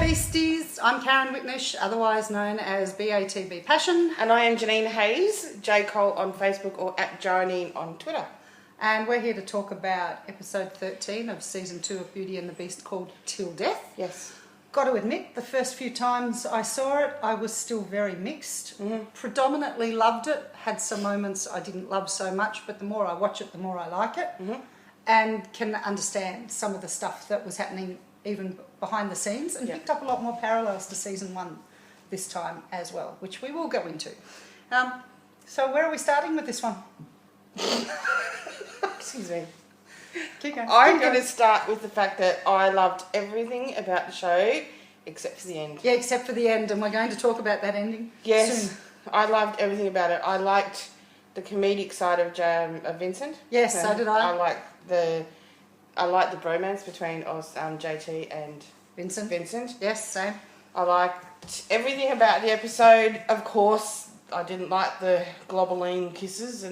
Beasties. I'm Karin Whitnish, otherwise known as BATB Passion. And I am Janeen Hayes, J. Cole on Facebook or at Janeen on Twitter. And we're here to talk about episode 13 of season 2 of Beauty and the Beast, called Till Death. Yes. Got to admit, the first few times I saw it, I was still very mixed. Predominantly loved it, had some moments I didn't love so much, but the more I watch it, the more I like it. And can understand some of the stuff that was happening even behind the scenes, and picked up a lot more parallels to season 1 this time as well, which we will go into. So where are we starting with this one? Excuse me. Keep going. I'm going to start with the fact that I loved everything about the show except for the end. Yeah, except for the end, and we're going to talk about that ending Yes, soon. I loved everything about it. I liked the comedic side of Vincent. Yes, so did I. I liked the bromance between JT and Vincent. Yes, same. I liked everything about the episode. Of course, I didn't like the globuline kisses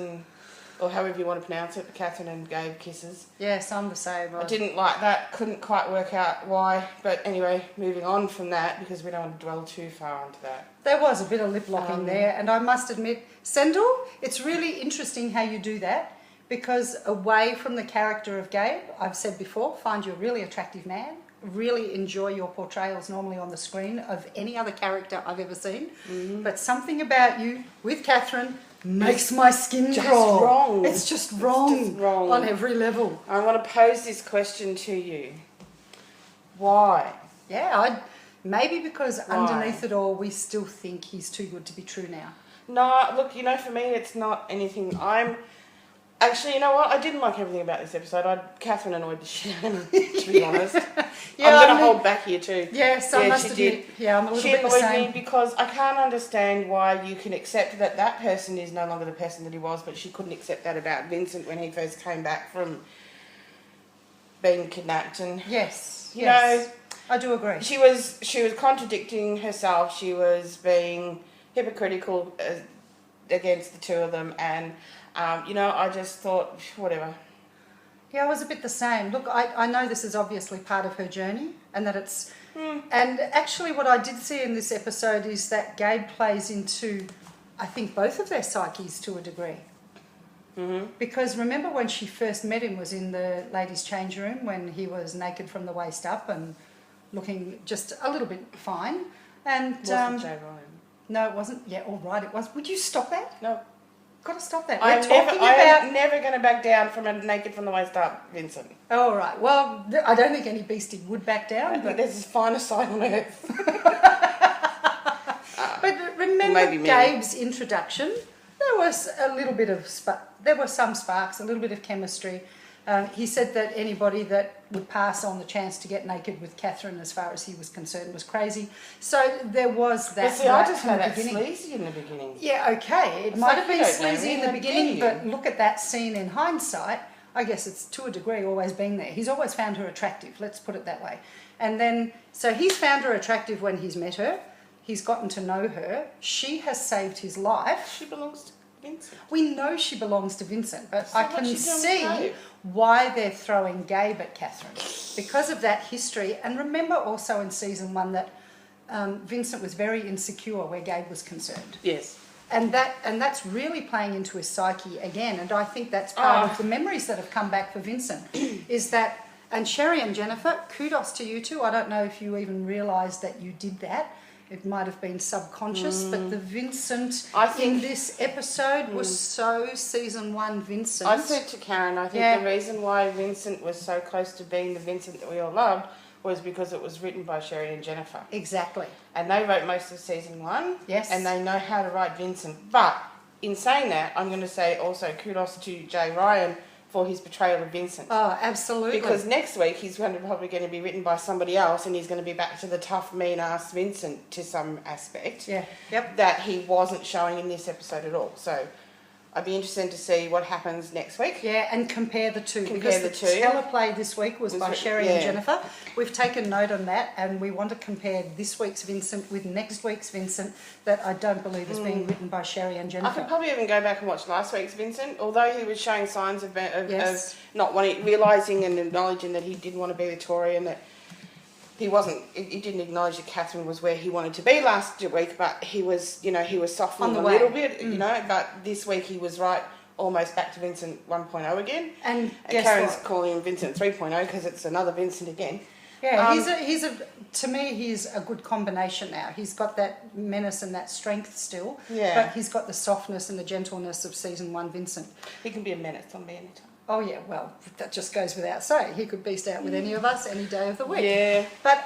or however you want to pronounce it, the Catherine and Gabe kisses. Yes, I'm the same. I didn't like that. Couldn't quite work out why. But anyway, moving on from that, because we don't want to dwell too far into that. There was a bit of lip locking there, and I must admit, Sendel, it's really interesting how you do that, because away from the character of Gabe, I've said before, find you a really attractive man, really enjoy your portrayals normally on the screen of any other character I've ever seen, but something about you with Catherine makes my skin crawl. Wrong. It's just wrong. It's just wrong on every level. I want to pose this question to you. Why? Yeah, maybe because underneath it all, we still think he's too good to be true now. No, look, for me, it's not anything. Actually, you know what? I didn't like everything about this episode. Catherine annoyed the shit out of me, to be honest. Yeah, I'm going to hold back here too. Yes, I must admit. Yeah, I'm a little bit the same. She annoyed me because I can't understand why you can accept that person is no longer the person that he was, but she couldn't accept that about Vincent when he first came back from being kidnapped. And yes, you know, I do agree. She was contradicting herself. She was being hypocritical against the two of them, and I just thought, whatever. Yeah, I was a bit the same. Look, I know this is obviously part of her journey, and that it's... And actually what I did see in this episode is that Gabe plays into, I think, both of their psyches to a degree. Because remember when she first met him was in the ladies' change room when he was naked from the waist up and looking just a little bit fine. And wasn't Jay Ryan? No, it wasn't. Yeah, all right, it was. Would you stop that? No. Got to stop that. I am never going to back down from a naked from the waist up, Vincent. Oh, right. Well, I don't think any beastie would back down. But there's his finest side on earth. But remember Gabe's introduction? There was a little bit of there were some sparks, a little bit of chemistry. He said that anybody that would pass on the chance to get naked with Catherine, as far as he was concerned, was crazy. So there was that. But see, I just found that sleazy in the beginning. Yeah, okay. It might have been sleazy in the beginning, but look at that scene in hindsight. I guess it's to a degree always been there. He's always found her attractive, let's put it that way. And then, so he's found her attractive when he's met her. He's gotten to know her. She has saved his life. She belongs to Vincent. We know she belongs to Vincent, but so I can see why they're throwing Gabe at Catherine because of that history. And remember also in season 1 that Vincent was very insecure where Gabe was concerned. Yes. And that's really playing into his psyche again. And I think that's part of the memories that have come back for Vincent is that, and Sherry and Jennifer, kudos to you two. I don't know if you even realised that you did that. It might have been subconscious, but the Vincent in this episode was so season 1 Vincent. I said to Karen, I think the reason why Vincent was so close to being the Vincent that we all loved was because it was written by Sherry and Jennifer. Exactly. And they wrote most of season 1. Yes. And they know how to write Vincent. But in saying that, I'm going to say also kudos to Jay Ryan for his portrayal of Vincent. Oh, absolutely. Because next week he's probably going to be written by somebody else and he's going to be back to the tough, mean-ass Vincent to some aspect. Yeah. Yep. That he wasn't showing in this episode at all. So I'd be interested to see what happens next week. Yeah, and compare the two. Because the teleplay this week was by Sherry and Jennifer. We've taken note on that, and we want to compare this week's Vincent with next week's Vincent that I don't believe is being written by Sherry and Jennifer. I could probably even go back and watch last week's Vincent, although he was showing signs of not wanting, realising and acknowledging that he didn't want to be with Tori and that he wasn't. He didn't acknowledge that Catherine was where he wanted to be last week, but he was softening a little bit, But this week he was right, almost back to Vincent 1.0 again. And Karen's calling him Vincent 3.0 because it's another Vincent again. Yeah, to me, he's a good combination now. He's got that menace and that strength still, but he's got the softness and the gentleness of season 1 Vincent. He can be a menace on me anytime. Oh yeah, well, that just goes without saying. He could beast out with any of us any day of the week. Yeah. But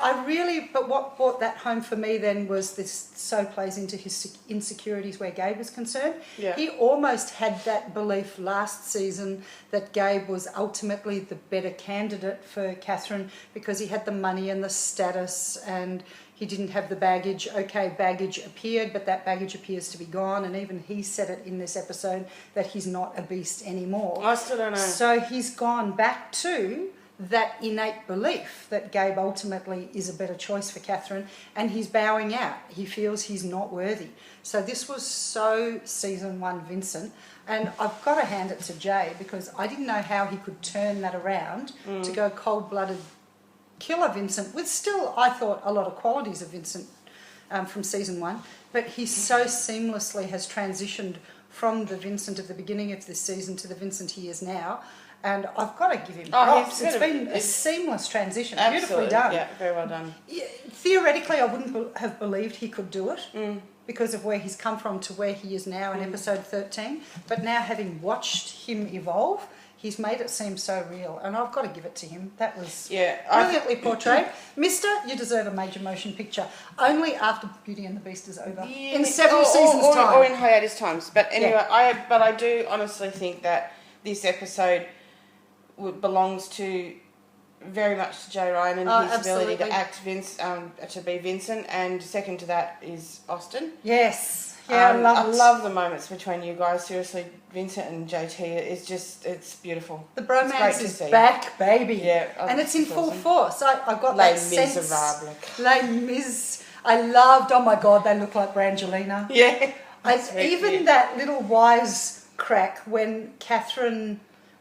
what brought that home for me then was this so plays into his insecurities where Gabe was concerned. Yeah. He almost had that belief last season that Gabe was ultimately the better candidate for Catherine because he had the money and the status and he didn't have the baggage. Okay, baggage appeared, but that baggage appears to be gone. And even he said it in this episode that he's not a beast anymore. I still don't know. So he's gone back to that innate belief that Gabe ultimately is a better choice for Catherine, and he's bowing out. He feels he's not worthy. So this was so season 1 Vincent. And I've got to hand it to Jay because I didn't know how he could turn that around to go cold-blooded killer Vincent with still, I thought, a lot of qualities of Vincent from season 1, but he so seamlessly has transitioned from the Vincent of the beginning of this season to the Vincent he is now, and I've got to give him props. It's been a seamless transition, beautifully done. Yeah, very well done. Yeah, theoretically, I wouldn't have believed he could do it because of where he's come from to where he is now in episode 13, but now having watched him evolve, he's made it seem so real, and I've got to give it to him. That was brilliantly portrayed. Mister, you deserve a major motion picture. Only after Beauty and the Beast is over. In several seasons' time. Or in hiatus times. But anyway, I do honestly think that this episode belongs to very much to Jay Ryan and his ability to act to be Vincent, and second to that is Austin. Yes. Yeah, I love the moments between you guys. Seriously, Vincent and JT, it's beautiful. The bromance is back, baby. Yeah. And it's in full force. I got Les that sense. Miserables. Les Mis. I loved, oh my God, they look like Brangelina. Yeah. Even that little wise crack when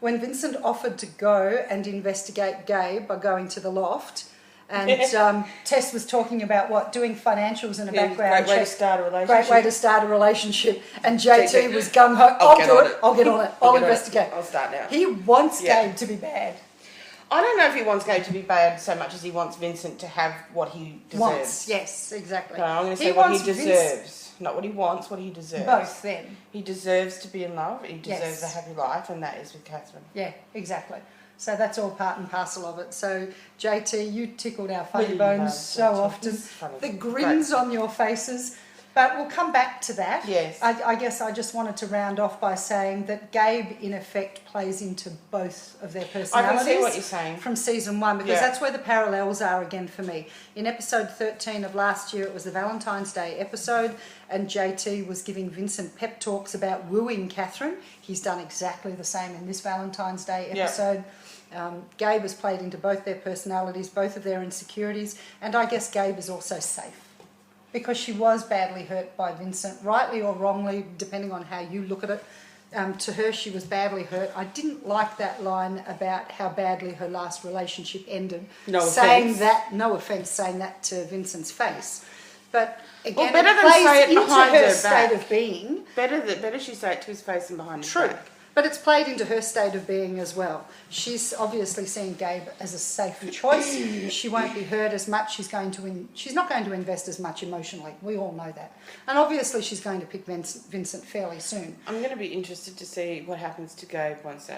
Vincent offered to go and investigate Gabe by going to the loft, and Tess was talking about doing financials in a background. Great way to start a relationship. Great way to start a relationship. And JT was gung ho. I'll do it. I'll get on it. I'll investigate. I'll start now. He wants Gabe to be bad. I don't know if he wants Gabe to be bad so much as he wants Vincent to have what he deserves. Yes, exactly. No, I'm going to say what he deserves. Not what he wants, what he deserves. Both then. He deserves to be in love. He deserves a happy life, and that is with Catherine. Yeah, exactly. So that's all part and parcel of it. So, JT, you tickled our funny bones so often. The grins on your faces. But we'll come back to that. Yes. I guess I just wanted to round off by saying that Gabe, in effect, plays into both of their personalities. I can see what you're saying. From season 1, because that's where the parallels are again for me. In episode 13 of last year, it was the Valentine's Day episode, and JT was giving Vincent pep talks about wooing Catherine. He's done exactly the same in this Valentine's Day episode. Gabe has played into both their personalities, both of their insecurities, and I guess Gabe is also safe. Because she was badly hurt by Vincent, rightly or wrongly, depending on how you look at it. To her, she was badly hurt. I didn't like that line about how badly her last relationship ended. No offence saying that to Vincent's face. But again, better it than plays say it into behind her her state back. of being. Better she say it to his face and behind his back. But it's played into her state of being as well. She's obviously seeing Gabe as a safe choice. She won't be hurt as much. She's not going to invest as much emotionally. We all know that. And obviously she's going to pick Vincent fairly soon. I'm going to be interested to see what happens to Gabe once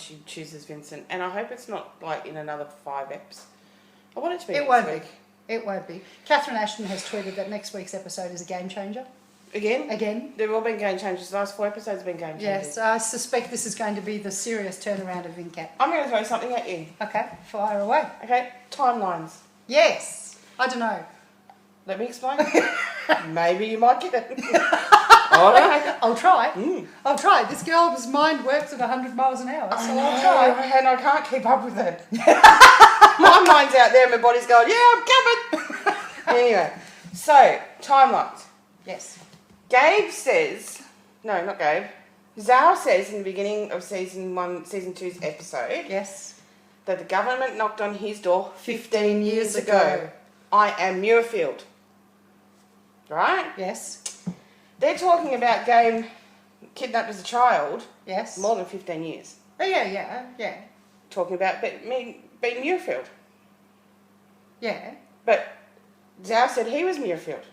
she chooses Vincent. And I hope it's not like in another 5 eps. I want it to be next week. It won't be. Catherine Ashton has tweeted that next week's episode is a game changer. Again. They've all been game changers. The last 4 episodes have been game changers. Yes, I suspect this is going to be the serious turnaround of Vincat. I'm going to throw something at you. Okay, fire away. Okay, timelines. Yes. I don't know. Let me explain. Maybe you might get it. All right. I'll try. I'll try. This girl's mind works at 100 miles an hour, so I'll try. And I can't keep up with it. My mind's out there and my body's going, yeah, I'm coming. Anyway, so, timelines. Yes. Gabe says, no, not Gabe, Zhao says in the beginning of season 2's episode, yes, that the government knocked on his door 15 years ago. I am Muirfield. Right? Yes. They're talking about game kidnapped as a child. Yes. More than 15 years. Oh, yeah. Talking about being Muirfield. Yeah. But Zhao said he was Muirfield.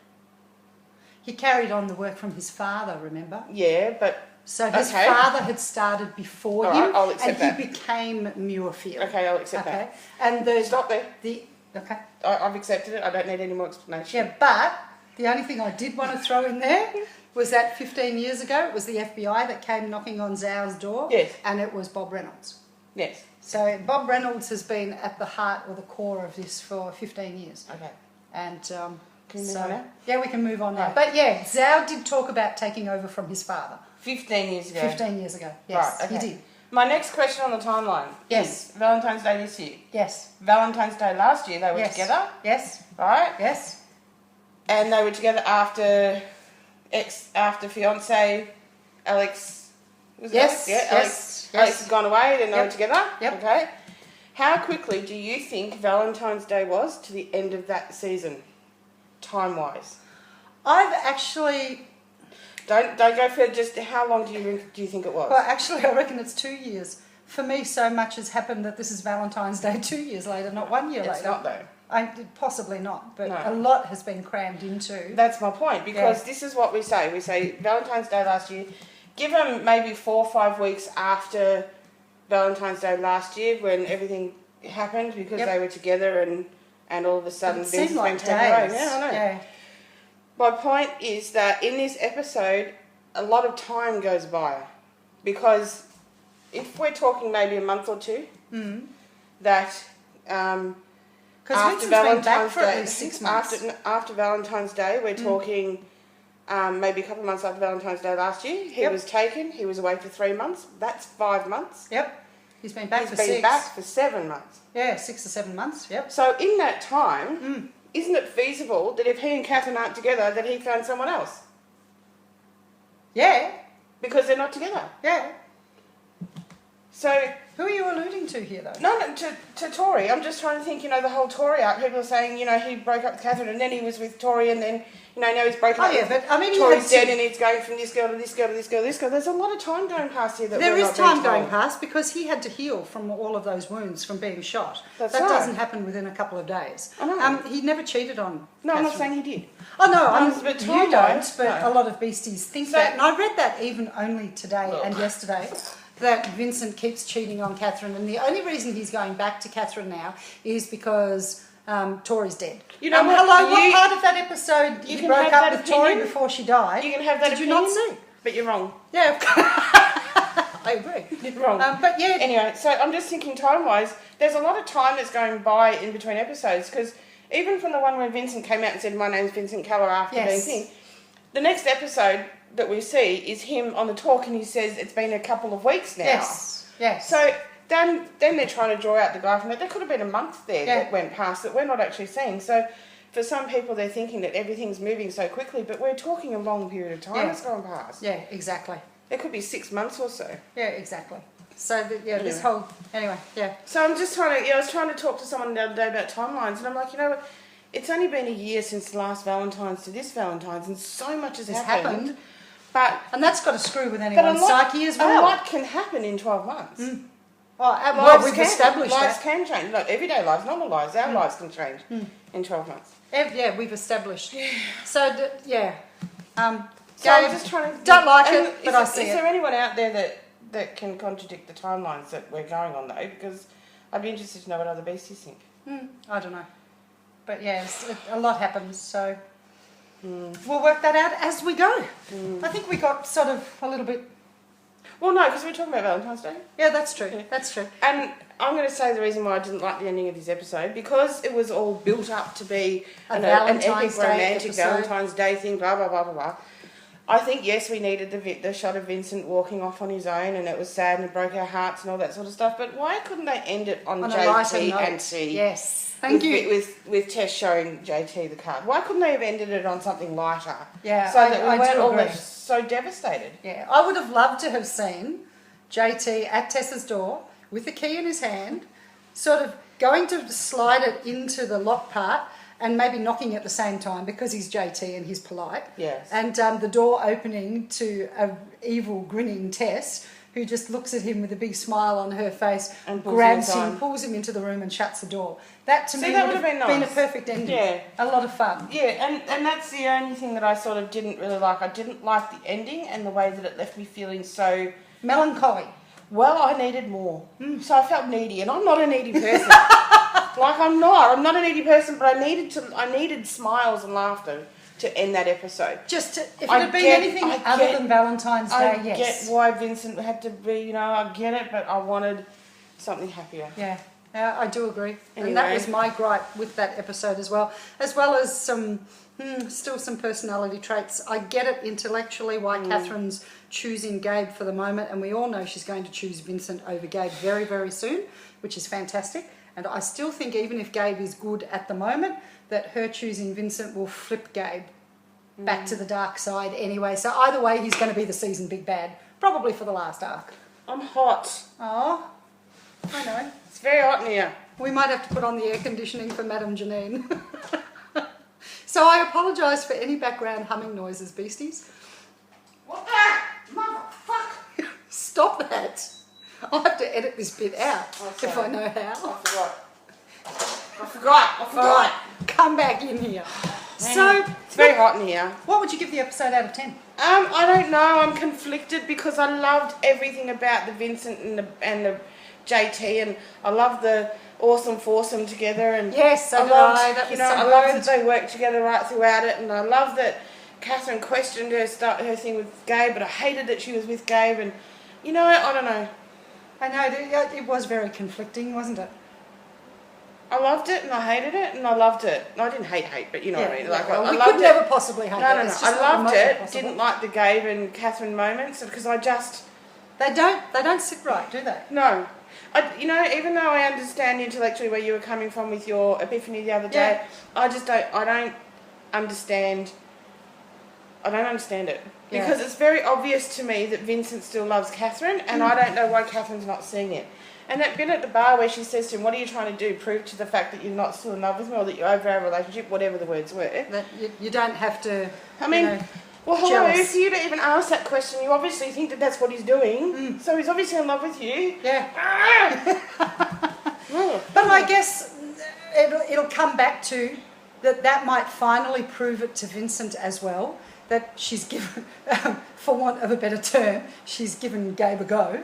He carried on the work from his father, remember? Yeah, but... So his father had started before him, I'll accept and that. He became Muirfield. Okay, I'll accept that. And Stop there. Okay. I've accepted it. I don't need any more explanation. Yeah, but the only thing I did want to throw in there was that 15 years ago, it was the FBI that came knocking on Zhao's door. Yes. And it was Bob Reynolds. Yes. So Bob Reynolds has been at the heart or the core of this for 15 years. Okay. And can we move on now? Yeah, we can move on now. Right. But yeah, Zhao did talk about taking over from his father. 15 years ago. 15 years ago, yes, Right, okay. he did. My next question on the timeline Yes. is Valentine's Day this year. Yes. Valentine's Day last year, they were together. Yes. Right? Yes. And they were together after fiance Alex. Was it Yes. Alex? Yeah, Yes. Alex had gone away, then they were together. Yep. Okay. How quickly do you think Valentine's Day was to the end of that season, time-wise? I've actually... Don't go for just how long do you think it was? Well, actually, I reckon it's 2 years. For me, so much has happened that this is Valentine's Day 2 years later, not 1 year later. It's not though. Possibly not, but No. a lot has been crammed into. That's my point, because this is what we say. We say Valentine's Day last year. Give them maybe 4 or 5 weeks after Valentine's Day last year when everything happened because they were together and all of a sudden it seemed like taken away. days. Yeah, I know. Yeah. My point is that in this episode, a lot of time goes by because if we're talking maybe a month or two, that Because after Vincent's been back Valentine's for at Day, least 6 months. after Valentine's Day, we're talking maybe a couple of months after Valentine's Day last year. He was taken. He was away for 3 months. That's 5 months. Yep. He's been back for 6. He's been back for 7 months. Yeah, 6 or 7 months. Yep. So in that time, isn't it feasible that if he and Catherine aren't together, that he found someone else? Yeah. Because they're not together. Yeah. So who are you alluding to here, though? No, to Tori. I'm just trying to think, the whole Tori arc. People are saying, he broke up with Catherine and then he was with Tori and then, now he's broken up with but I mean, Tori's dead and he's going from this girl to this girl to this girl to this girl. There's a lot of time going past here that there we're is not being time going told. past because he had to heal from all of those wounds from being shot. That's that right. doesn't happen within a couple of days. I know. He never cheated on No, Catherine. I'm not saying he did. Oh, no, but you time-wise, don't, but no. a lot of beasties think that. And I read that even only today and yesterday, that Vincent keeps cheating on Catherine, and the only reason he's going back to Catherine now is because Tori's dead. You know what? Hello, what part of that episode You he can broke have up that with Tori opinion. before she died? You can have that Did opinion. you not see? But you're wrong. Yeah, I agree. You're wrong. But yeah. Anyway, so I'm just thinking time-wise, there's a lot of time that's going by in between episodes because even from the one where Vincent came out and said, my name's Vincent Keller after being thing, the next episode that we see is him on the talk and he says it's been a couple of weeks now. Yes. So then they're trying to draw out the guy from that. There could have been a month there that went past that we're not actually seeing. So for some people, they're thinking that everything's moving so quickly, but we're talking a long period of time that's gone past. Yeah, exactly. It could be 6 months or so. Yeah, exactly. So, this whole... Anyway, So I'm just trying to... I was trying to talk to someone the other day about timelines, and I'm like, it's only been a year since the last Valentine's to this Valentine's, and so much has happened. But... And that's got to screw with anyone's psyche as well. A lot can happen in 12 months. We've established lives that. can change. Like everyday lives, normal lives, our lives can change in 12 months. Yeah, we've established. So, So I'm just trying to... Don't like it, but I see it. Is there anyone out there that can contradict the timelines that we're going on, though? Because I'd be interested to know what other beasties think. I don't know. But a lot happens, so we'll work that out as we go. I think we got sort of a little bit... Well, no, because we were talking about Valentine's Day. Yeah, that's true. Yeah. That's true. And I'm going to say the reason why I didn't like the ending of this episode, because it was all built up to be an epic romantic Valentine's Day thing, blah, blah, blah, blah, blah. I think, yes, we needed the shot of Vincent walking off on his own and it was sad and it broke our hearts and all that sort of stuff, but why couldn't they end it on JT and T? Yes, thank you. With Tess showing JT the card. Why couldn't they have ended it on something lighter? Yeah, so that we weren't all agree. so devastated. Yeah, I would have loved to have seen JT at Tessa's door with the key in his hand, sort of going to slide it into the lock part, and maybe knocking at the same time because he's JT and he's polite. Yes. And the door opening to a evil grinning Tess, who just looks at him with a big smile on her face, and grabs him, pulls him into the room and shuts the door. That to me would have been a perfect ending. Yeah. A lot of fun. Yeah, and that's the only thing that I sort of didn't really like. I didn't like the ending and the way that it left me feeling so... melancholy. Well, I needed more. So I felt needy, and I'm not a needy person. I'm not a needy person, but I needed smiles and laughter to end that episode. If it had been anything other than Valentine's Day, yes. I get why Vincent had to be, I get it, but I wanted something happier. Yeah, I do agree. Anyway. And that was my gripe with that episode as well as still some personality traits. I get it intellectually why Catherine's choosing Gabe for the moment, and we all know she's going to choose Vincent over Gabe very, very soon, which is fantastic. And I still think even if Gabe is good at the moment, that her choosing Vincent will flip Gabe back to the dark side anyway. So either way, he's going to be the season big bad, probably for the last arc. I'm hot. Oh, I know. It's very hot in here. We might have to put on the air conditioning for Madame Janeen. So I apologise for any background humming noises, Beasties. What the? Motherfucker. Stop that. I'll have to edit this bit out if I know how. I forgot. All right, come back in here. So it's very hot in here. What would you give the episode out of 10? I don't know. I'm conflicted because I loved everything about the Vincent and the JT, and I love the awesome foursome together. And yes, so I loved, I love that they worked together right throughout it, and I love that Catherine questioned her thing with Gabe, but I hated that she was with Gabe, and I don't know. I know it was very conflicting, wasn't it? I loved it and I hated it and I loved it. No, I didn't hate, but you know what I mean. Like, I we loved could it. never possibly hate it. No. I loved it. Possible. Didn't like the Gabe and Catherine moments because I just... They don't sit right, do they? No. Even though I understand intellectually where you were coming from with your epiphany the other day, I don't understand it. Because it's very obvious to me that Vincent still loves Catherine, and I don't know why Catherine's not seeing it. And that bit at the bar where she says to him, what are you trying to do? Prove to the fact that you're not still in love with me, or that you're over our relationship, whatever the words were. That you don't have to, well, hello, jealous. for you to even ask that question, you obviously think that that's what he's doing. So he's obviously in love with you. Yeah. But I guess it'll come back to that might finally prove it to Vincent as well, that she's given, for want of a better term, she's given Gabe a go.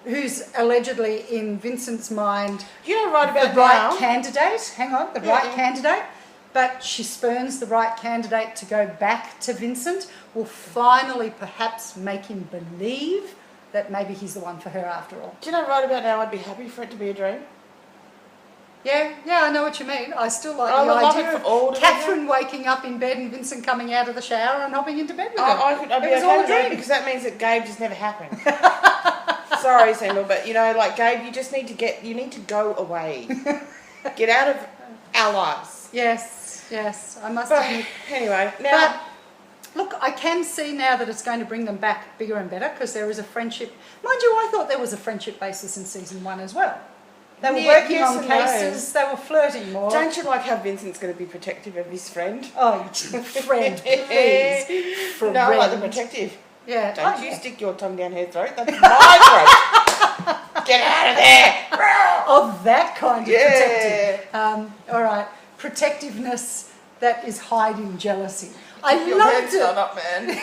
Who's allegedly in Vincent's mind right candidate. Hang on, right candidate. But she spurns the right candidate to go back to Vincent, will finally perhaps make him believe that maybe he's the one for her after all. Do you know right about now I'd be happy for it to be a dream? Yeah, I know what you mean. I still like the idea of Catherine waking up in bed and Vincent coming out of the shower and hopping into bed with her. I'd be okay with that because that means that Gabe just never happened. Sorry, Samuel, but Gabe, you need to go away. Get out of our lives. Yes, I must admit. Anyway, now... But, look, I can see now that it's going to bring them back bigger and better because there is a friendship. Mind you, I thought there was a friendship basis in season 1 as well. They were working on cases, they were flirting more. Don't you like how Vincent's going to be protective of his friend? Oh, friend, please. Friend. No, I like the protective. Yeah. Don't you stick your tongue down her throat. That's my throat. Get out of there. Of that kind of protective. All right. Protectiveness that is hiding jealousy. I loved it. Up, man.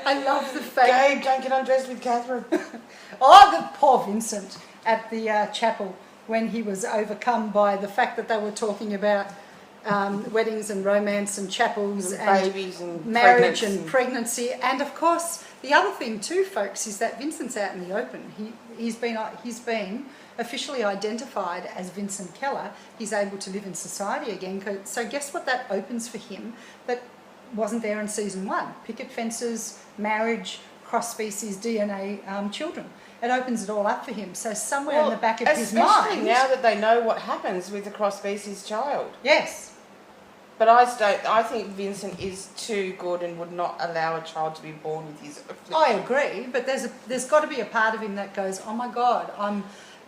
I love the fact... Gabe, don't get undressed with Catherine. The poor Vincent at the chapel when he was overcome by the fact that they were talking about weddings and romance and chapels and babies and marriage and pregnancy. And of course, the other thing too, folks, is that Vincent's out in the open. He's been officially identified as Vincent Keller. He's able to live in society again. So guess what that opens for him that wasn't there in season 1? Picket fences, marriage, cross-species DNA children. It opens it all up for him. So somewhere in the back of his mind... Especially now that they know what happens with a cross-species child. Yes. But I think Vincent is too good and would not allow a child to be born with his affliction. I agree, but there's got to be a part of him that goes, oh my God,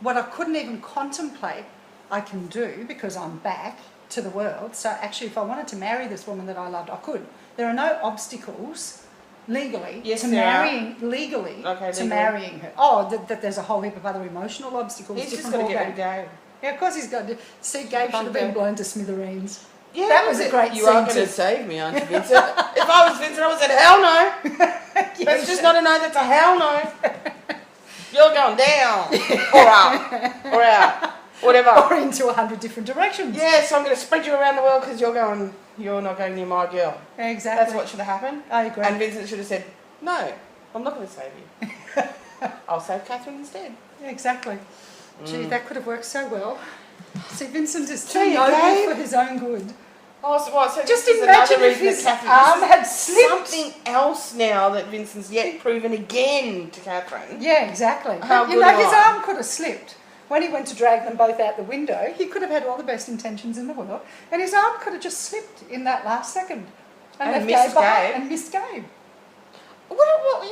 what I couldn't even contemplate I can do because I'm back to the world. So actually, if I wanted to marry this woman that I loved, I could. There are no obstacles legally to marrying marrying her. Oh, that there's a whole heap of other emotional obstacles. He's just got to get rid of Gabe. Yeah, of course he's got to. See, Gabe should have been blown to smithereens. Yeah, that was a great scene. You are going to save me, aren't you, Vincent? If I was Vincent, I would have said, hell no. That's just not a no, that's a hell no. You're going down. Or up. Or out. Whatever. Or into 100 different directions. Yeah, so I'm going to spread you around the world because you're not going near my girl. Exactly. That's what should have happened. I agree. And Vincent should have said, no, I'm not going to save you. I'll save Catherine instead. Yeah, exactly. Gee, that could have worked so well. See, Vincent is too noble for his own good. Oh, so what? So just imagine if his arm had slipped. Something else now that Vincent's yet proven again to Catherine. Yeah, exactly. How but, his arm could have slipped. When he went to drag them both out the window, he could have had all the best intentions in the world, and his arm could have just slipped in that last second. And missed Gabe. And missed Gabe. Well,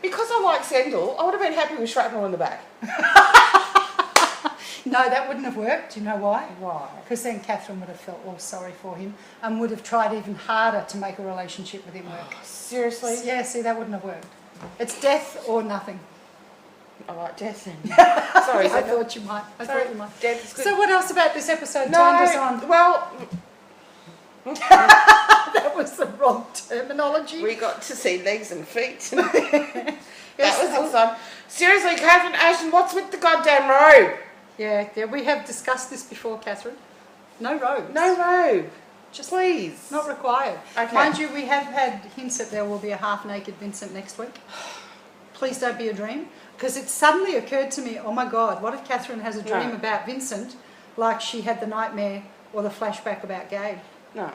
because I like Sendel, I would have been happy with shrapnel in the back. No, that wouldn't have worked. Do you know why? Why? Because then Catherine would have felt all sorry for him and would have tried even harder to make a relationship with him work. Oh, seriously? Yeah, see, that wouldn't have worked. It's death or nothing. I like death then. Sorry, I thought you might. Death is good. So what else about this episode turned us on? Well... that was the wrong terminology. We got to see legs and feet. That was exciting. Seriously, Catherine Ashton, what's with the goddamn robe? Yeah, we have discussed this before, Catherine. No robes. No robe. Just please. Not required. Okay. Mind you, we have had hints that there will be a half-naked Vincent next week. Please don't be a dream. Because it suddenly occurred to me, oh my God, what if Catherine has a dream about Vincent like she had the nightmare or the flashback about Gabe? No.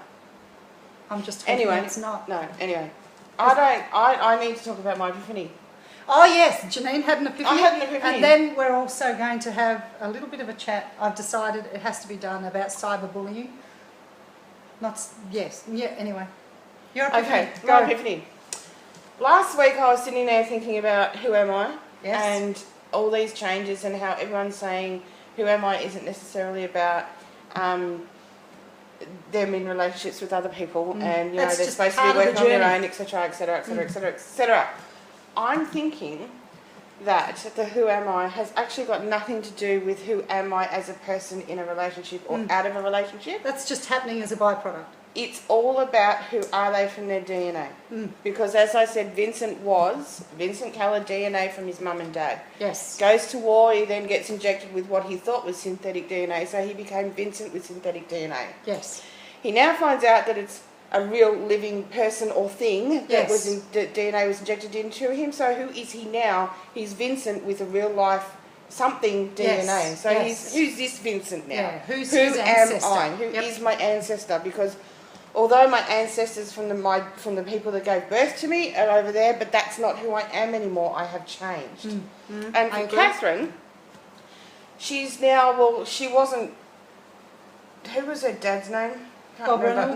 I'm just hoping it's not. No, anyway. I need to talk about my epiphany. Oh yes, Janeen had an epiphany. I had an epiphany. And then we're also going to have a little bit of a chat. I've decided it has to be done about cyberbullying. Anyway. Your epiphany. Okay, my epiphany. Last week I was sitting there thinking about who am I? Yes. And all these changes and how everyone's saying who am I isn't necessarily about them in relationships with other people and they're supposed to be working on their own, etc., etc., etc., etc., etc. I'm thinking that the who am I has actually got nothing to do with who am I as a person in a relationship or out of a relationship. That's just happening as a byproduct. It's all about who are they from their DNA. Because as I said, Vincent coloured DNA from his mum and dad. Yes. Goes to war, he then gets injected with what he thought was synthetic DNA, so he became Vincent with synthetic DNA. Yes. He now finds out that it's a real living person or thing that DNA was injected into him. So who is he now? He's Vincent with a real life something DNA. So who's this Vincent now? Yeah. Who am I? Who is my ancestor? Because although my ancestors from the people that gave birth to me are over there, but that's not who I am anymore. I have changed. And for Catherine, she's now she wasn't. Who was her dad's name? Bob Reynolds?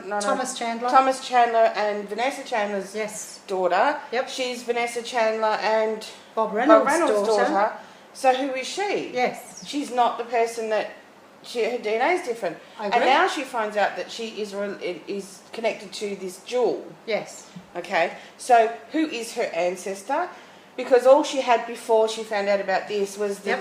No. Thomas Chandler? Thomas Chandler and Vanessa Chandler's daughter. Yep. She's Vanessa Chandler and Bob Reynolds' daughter. So who is she? Yes. She's not the person that... her DNA is different. And now she finds out that she is connected to this jewel. Yes. Okay. So who is her ancestor? Because all she had before she found out about this was the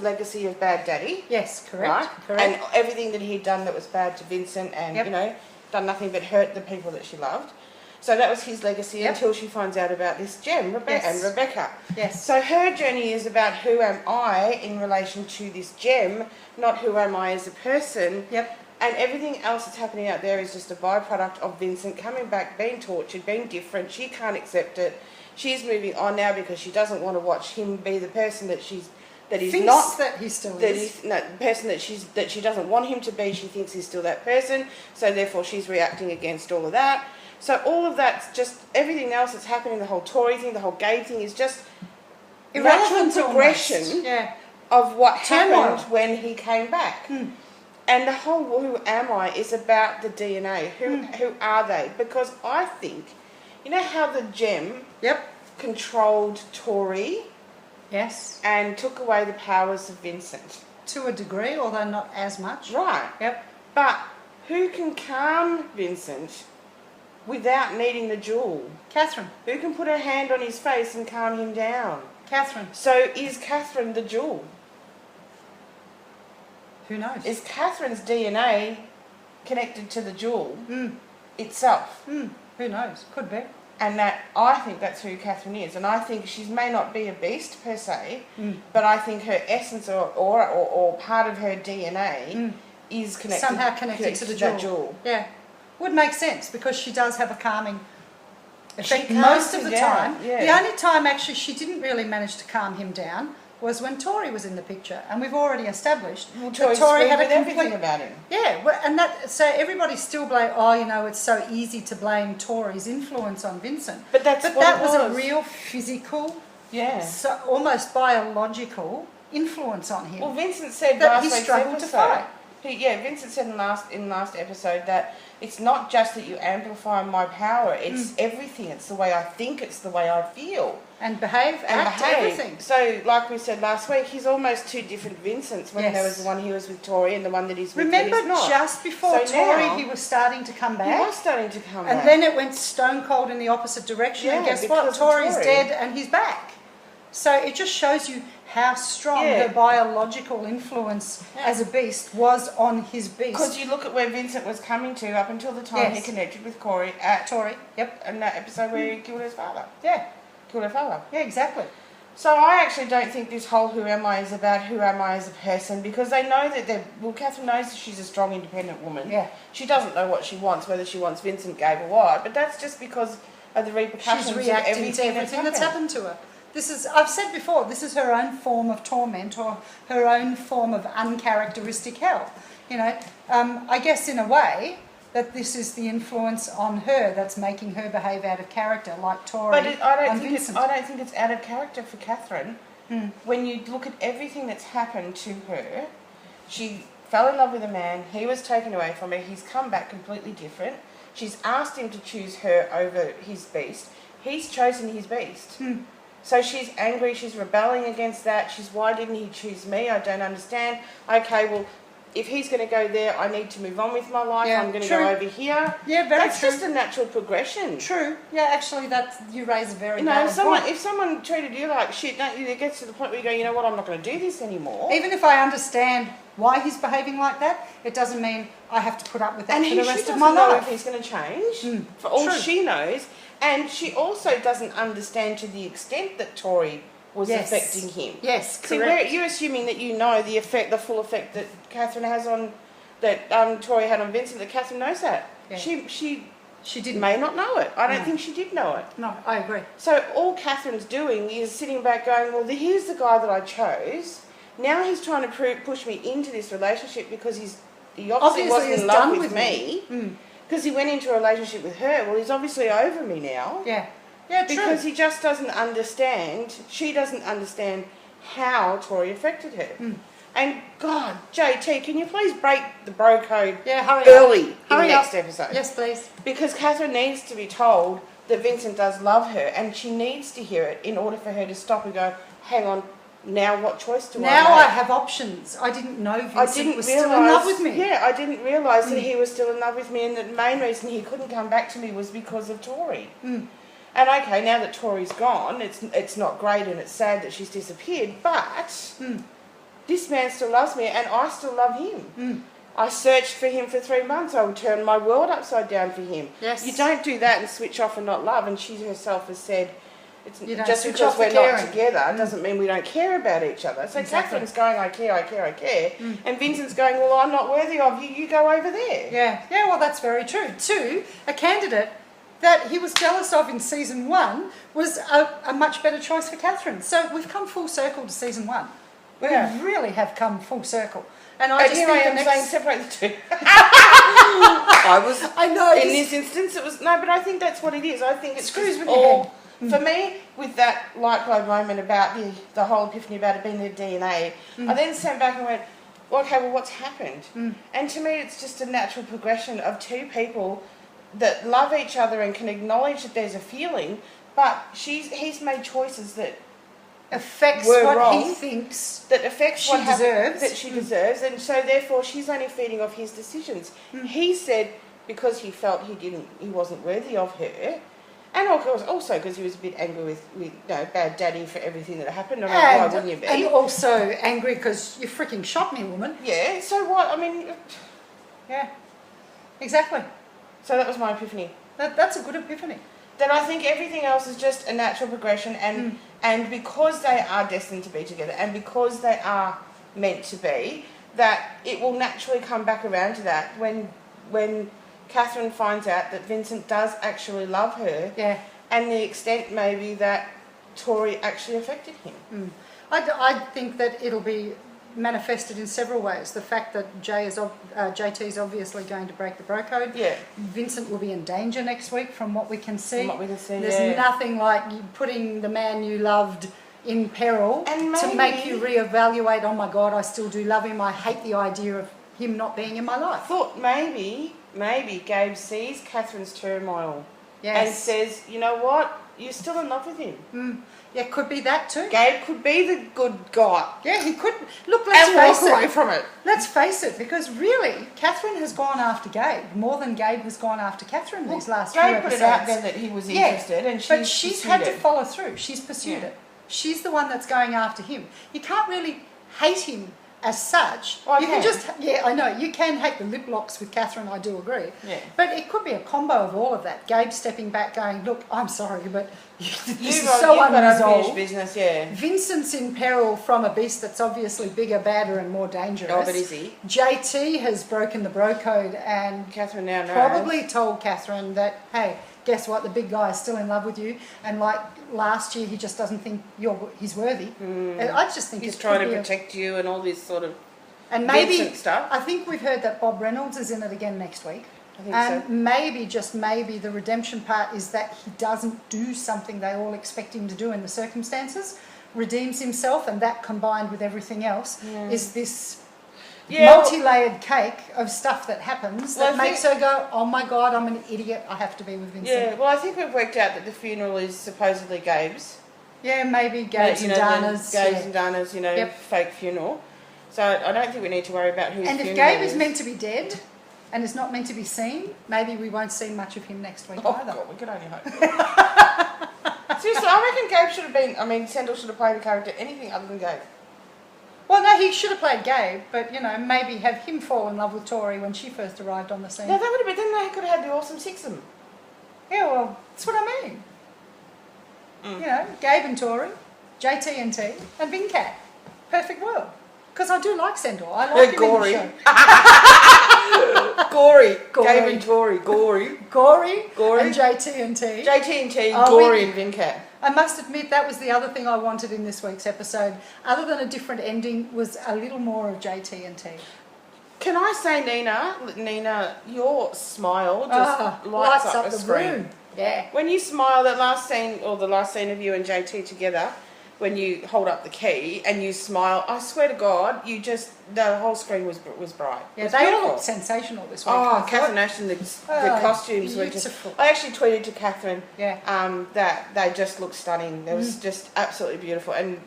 legacy of Bad Daddy. Yes, correct. Right? Correct. And everything that he'd done that was bad to Vincent and, done nothing but hurt the people that she loved. So that was his legacy until she finds out about this gem, Rebecca. Yes. So her journey is about who am I in relation to this gem, not who am I as a person. Yep. And everything else that's happening out there is just a byproduct of Vincent coming back, being tortured, being different. She can't accept it. She's moving on now because she doesn't want to watch him be the person that he's not. That he still is. The person that she doesn't want him to be. She thinks he's still that person. So therefore, she's reacting against all of that. So all of that's just everything else that's happening. The whole Tory thing, the whole Gabe thing is just natural progression of what happened when he came back. And the whole who am I is about the DNA. Who are they? Because I think, you know how the gem controlled Tory? Yes. And took away the powers of Vincent. To a degree, although not as much. Right. Yep. But who can calm Vincent without needing the jewel? Catherine. Who can put her hand on his face and calm him down? Catherine. So is Catherine the jewel? Who knows? Is Catherine's DNA connected to the jewel itself? Who knows? Could be. And that, I think that's who Catherine is. And I think she may not be a beast per se, but I think her essence or part of her DNA is somehow connected to the jewel. Yeah. Would make sense because she does have a calming effect most of the time. Yeah. The only time actually she didn't really manage to calm him down was when Tori was in the picture, and we've already established that Tori had a everything about him. Yeah, and that so everybody still blame. Oh, you know, it's so easy to blame Tori's influence on Vincent, but that was a real physical, so almost biological influence on him. Well, Vincent said that he struggled to fight. Vincent said in the last episode that it's not just that you amplify my power; it's everything. It's the way I think. It's the way I feel. And behave, everything. So, like we said last week, he's almost two different Vincents when there was the one he was with Tori and the one that he's with Remember, not. just before Tori, he was starting to come back. He was starting to come back. And then it went stone cold in the opposite direction. And guess what? Tori's dead and he's back. So it just shows you how strong her biological influence as a beast was on his beast. Because you look at where Vincent was coming to up until the time he connected with Tori at Tori. In that episode where he killed his father. Killed her father. Yeah, exactly. So I actually don't think this whole who am I is about who am I as a person, because they know that Catherine knows that she's a strong, independent woman. Yeah. She doesn't know what she wants, whether she wants Vincent, Gabe or what, but that's just because of the repercussions she's reacting of to everything that's happened to her. This is, I've said before, this is her own form of torment or her own form of uncharacteristic hell. You know, I guess in a way that this is the influence on her that's making her behave out of character, like Tori. But I don't think it's out of character for Catherine. When you look at everything that's happened to her, she fell in love with a man. He was taken away from her. He's come back completely different. She's asked him to choose her over his beast. He's chosen his beast. So she's angry. She's rebelling against that. Why didn't he choose me? I don't understand. Okay, well, if he's going to go there, I need to move on with my life. I'm going to go over here. Yeah, That's just a natural progression. True. Yeah, actually, you raise a very valid point. If someone treated you like shit, it gets to the point where you go, you know what, I'm not going to do this anymore. Even if I understand why he's behaving like that, it doesn't mean I have to put up with that for the rest of my life. And she doesn't know if he's going to change, for all she knows. And she also doesn't understand to the extent that Tori was affecting him. Yes, correct. See, you're assuming that you know the full effect that Catherine has on, that Tori had on Vincent, that Catherine knows that. Yeah. She may not know it. I don't think she did know it. No, I agree. So all Catherine's doing is sitting back going, well, here's the guy that I chose. Now he's trying to push me into this relationship because he obviously wasn't in love with me. Because he went into a relationship with her. Well, he's obviously over me now. Yeah. Yeah, true. Because he just doesn't understand, she doesn't understand how Tori affected her. And God, JT, can you please break the bro code early in the next episode? Yes, please. Because Catherine needs to be told that Vincent does love her, and she needs to hear it in order for her to stop and go, hang on, now what choice do I make? Now I have options. I didn't know Vincent was still in love with me. Yeah, I didn't realise that he was still in love with me, and the main reason he couldn't come back to me was because of Tori. And okay, now that Tori's gone, it's not great and it's sad that she's disappeared, but this man still loves me and I still love him. I searched for him for 3 months. I would turn my world upside down for him. Yes. You don't do that and switch off and not love. And she herself has said, just because we're not together doesn't mean we don't care about each other. So Catherine's going, I care. And Vincent's going, well, I'm not worthy of you. You go over there. Yeah, well, that's very true. 2, a candidate that he was jealous of in season 1 was a much better choice for Catherine. So we've come full circle to season 1. We really have come full circle. And I just think the saying separate the two. I know. In this instance, it was but I think that's what it is. I think it screws with your head. For me, with that light bulb moment about the whole epiphany about it being their DNA, I then sat back and went, well, okay, well, what's happened? And to me, it's just a natural progression of two people that love each other and can acknowledge that there's a feeling, but he's made choices that affects were what wrong, he thinks that affects she what deserves. that she deserves, and so therefore she's only feeding off his decisions. He said because he felt he wasn't worthy of her, and of course also because he was a bit angry with bad daddy for everything that happened. I mean, why wouldn't you be? And also angry because you freaking shot me, woman. Yeah. So what? I mean. Yeah. Exactly. So that was my epiphany. That's a good epiphany. Then I think everything else is just a natural progression, and because they are destined to be together, and because they are meant to be, that it will naturally come back around to that when Catherine finds out that Vincent does actually love her, and the extent maybe that Tori actually affected him. I think that it'll be manifested in several ways. The fact that JT is obviously going to break the bro code. Yeah. Vincent will be in danger next week from what we can see. There's nothing like you putting the man you loved in peril to make you reevaluate, oh my God, I still do love him. I hate the idea of him not being in my life. Thought maybe Gabe sees Catherine's turmoil and says, you know what, you're still in love with him. Yeah, could be that too. Gabe could be the good guy. Yeah, he could. Look, let's face it. Away from it. Let's face it, because really, Catherine has gone after Gabe more than Gabe has gone after Catherine these last few episodes. Gabe put it out there that he was interested, and she's had to follow through. She's pursued it. She's the one that's going after him. You can't really hate him as such. Well, you can just, I know, you can hate the lip locks with Catherine, I do agree. Yeah. But it could be a combo of all of that. Gabe stepping back going, look, I'm sorry, but this is so unresolved. unresolved. Business, yeah. Vincent's in peril from a beast that's obviously bigger, badder and more dangerous. Oh, but is he? JT has broken the bro code and Catherine now knows. Probably told Catherine that, hey, guess what, the big guy is still in love with you, and like last year he just doesn't think he's worthy. And I just think he's trying to protect you and all this sort of and maybe Vincent stuff. I think we've heard that Bob Reynolds is in it again next week. I think so. Maybe, just maybe, the redemption part is that he doesn't do something they all expect him to do in the circumstances, redeems himself, and that combined with everything else is this multi-layered cake of stuff that happens that makes her go, oh my God, I'm an idiot, I have to be with Vincent. Yeah, well, I think we've worked out that the funeral is supposedly Gabe's. Yeah, maybe Gabe's and Dana's. Gabe's and Dana's, fake funeral. So I don't think we need to worry about whose funeral. And if Gabe is meant to be dead and is not meant to be seen, maybe we won't see much of him next week either. God, we can only hope. Seriously, I reckon Gabe should have been, Sandal should have played a character anything other than Gabe. Well, no, he should have played Gabe, but, maybe have him fall in love with Tori when she first arrived on the scene. No, that would have been, then they could have had the awesome sixsome. Yeah, well, that's what I mean. Gabe and Tori, JT and T, and Vincat. Perfect world. Because I do like Sendor. I like him gory. in the show. Gory. Gabe and Tori. Gory. Gory. And JT and T. JT and T, Gory and Vincat. I must admit that was the other thing I wanted in this week's episode. Other than a different ending, was a little more of JT and T. Can I say, Nina, your smile just lights up the screen. Room. Yeah. When you smile, that last scene, or the last scene of you and JT together, when you hold up the key and you smile, I swear to God, the whole screen was bright. Yeah, they all looked sensational this week. Oh, Catherine Ashton, the costumes were just... I actually tweeted to Catherine that they just looked stunning. They was just absolutely beautiful. And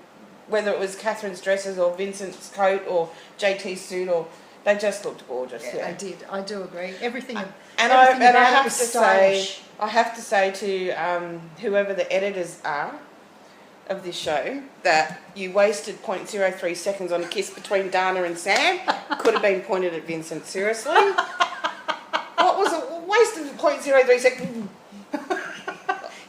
whether it was Catherine's dresses or Vincent's coat or JT's suit, or they just looked gorgeous. Yeah, they did. I do agree. Everything I have to say to whoever the editors are of this show, that you wasted 0.03 seconds on a kiss between Dana and Sam. Could have been pointed at Vincent. Seriously? What was a waste of 0.03 seconds?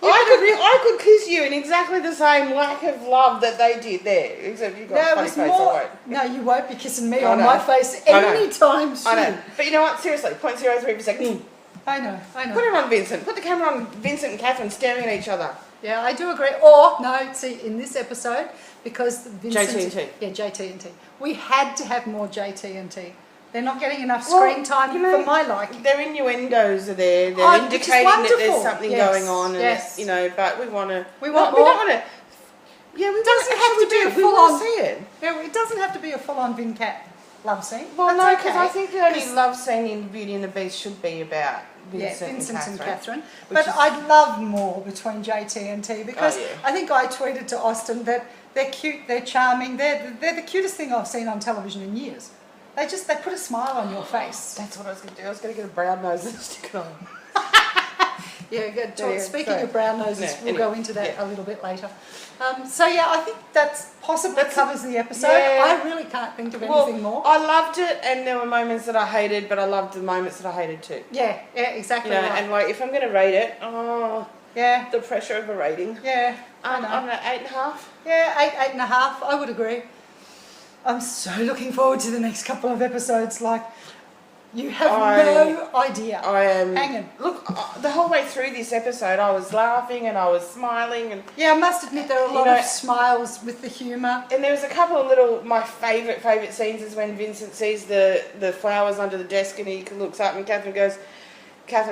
I could kiss you in exactly the same lack of love that they did there, except you got a funny face. I won't. No, you won't be kissing me on my face anytime soon. I know. But you know what? Seriously, 0.03 per second. I know. Put it on Vincent. Put the camera on Vincent and Catherine staring at each other. Yeah, I do agree. Or, no, see, in this episode, because Vincent... JT and T. Yeah, JT and T. We had to have more JT and T. They're not getting enough screen time for my liking. Their innuendos are there. They're indicating that there's something going on. And but we want to... We want more. We don't want to... Yeah, we doesn't have to be a full-on... see it. Yeah, it doesn't have to be a full-on Vincat love scene. Well, no, because I think the only love scene in Beauty and the Beast should be about Vincent and Catherine. But I'd love more between JT and T, because I think I tweeted to Austin that They're cute, they're charming, they're the cutest thing I've seen on television in years. They put a smile on your face. That's what I was going to do. I was going to get a brown nose and stick it on. Yeah, good. Yeah, Speaking of brown noses, we'll anyway, go into that a little bit later. So yeah, I think that's possibly covers the episode. Yeah. I really can't think of anything more. I loved it, and there were moments that I hated, but I loved the moments that I hated too. Yeah, exactly. You know, right. and like if I'm going to rate it, yeah, the pressure of a rating. Yeah, I'm at 8.5. Yeah, 8.5. I would agree. I'm so looking forward to the next couple of episodes. Like, you have no idea. I am hanging. Look, the whole way through this episode, I was laughing and I was smiling, and yeah, I must admit there are a lot of smiles with the humour. And there was a couple of little. My favourite scenes is when Vincent sees the flowers under the desk and he looks up and Catherine